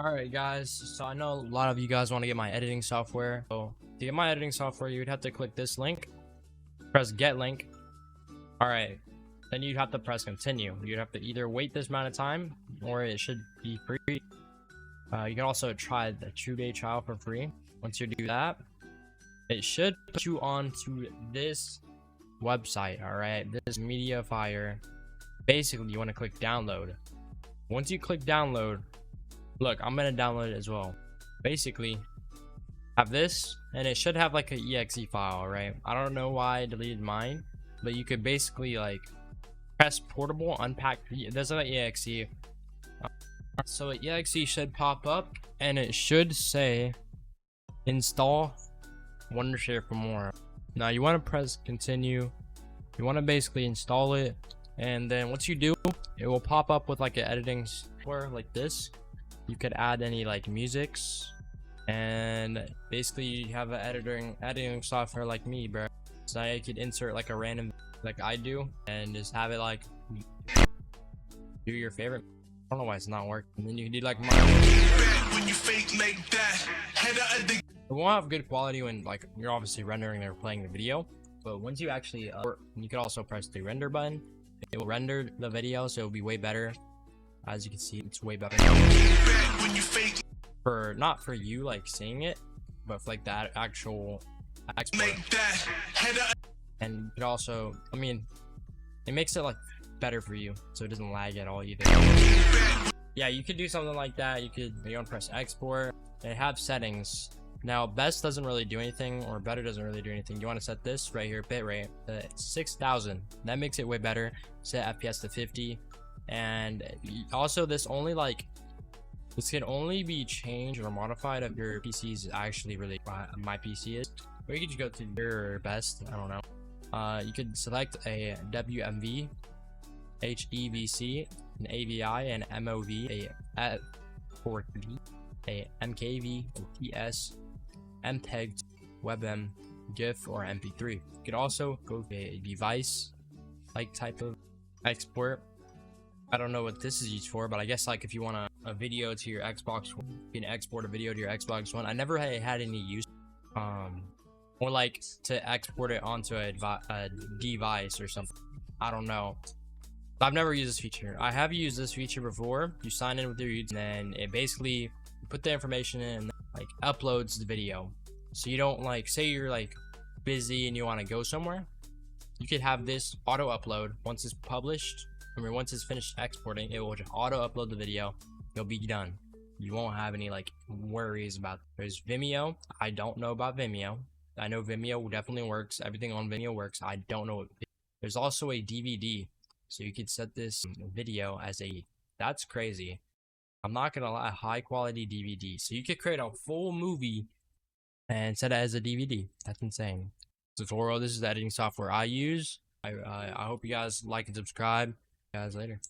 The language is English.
All right, guys. So I know a lot of you guys want to get my editing software. So to get my editing software, you'd have to click this link, press get link. All right. Then you'd have to press continue. You'd have to either wait this amount of time or it should be free. You can also try the 2-day trial for free. Once you do that, it should put you on to this website. All right. This Mediafire. Basically, you want to click download. Once you click download, look, I'm gonna download it as well. Basically, have this, and it should have like a exe file, right? I don't know why I deleted mine, but you could basically like press portable, unpack. There's an exe. So an exe should pop up, and it should say install Wondershare for more. Now you want to press continue. You want to basically install it, and then once you do, it will pop up with like an editing software like this. You could add any like musics, and basically you have an editing software like me, bro. So I could insert like a random like I do and just have it like do your favorite. I don't know why it's not working. And then you can do like it won't have good quality when like you're obviously rendering or playing the video, but once you actually you could also press the render button. It will render the video, so it'll be way better. As you can see, it's way better for not for you like seeing it, but for like that actual export. And you could also, I mean, it makes it like better for you, so it doesn't lag at all either. Yeah, you could do something like that. You could press export and have settings. Now best doesn't really do anything, or better doesn't really do anything. You want to set this right here, bitrate 6000. That makes it way better. Set FPS to 50. And also this can only be changed or modified if your PC is actually really my PC is, or you could just go to your best. I don't know. You could select a WMV, HEVC, an AVI, an MOV, a F4D, a MKV, a TS, MPEG, WebM, GIF, or MP3. You could also go to a device like type of export. I don't know what this is used for, but I guess like if you want a video to your Xbox One, you can export a video to your Xbox One. I never had any use, or like to export it onto a device or something. I don't know. I've never used this feature. I have used this feature before. You sign in with your YouTube, and then it basically put the information in and like uploads the video. So you don't like say you're like busy and you want to go somewhere. You could have this auto upload once it's published. Once it's finished exporting, it will just auto upload the video. You'll be done. You won't have any like worries about. There's Vimeo. I don't know about Vimeo. I know Vimeo definitely works. Everything on Vimeo works. I don't know. There's also a DVD, so you could set this video as a. That's crazy. I'm not gonna lie, high quality DVD. So you could create a full movie and set it as a DVD. That's insane. Tutorial. This is the editing software I use. I hope you guys like and subscribe. Guys, later.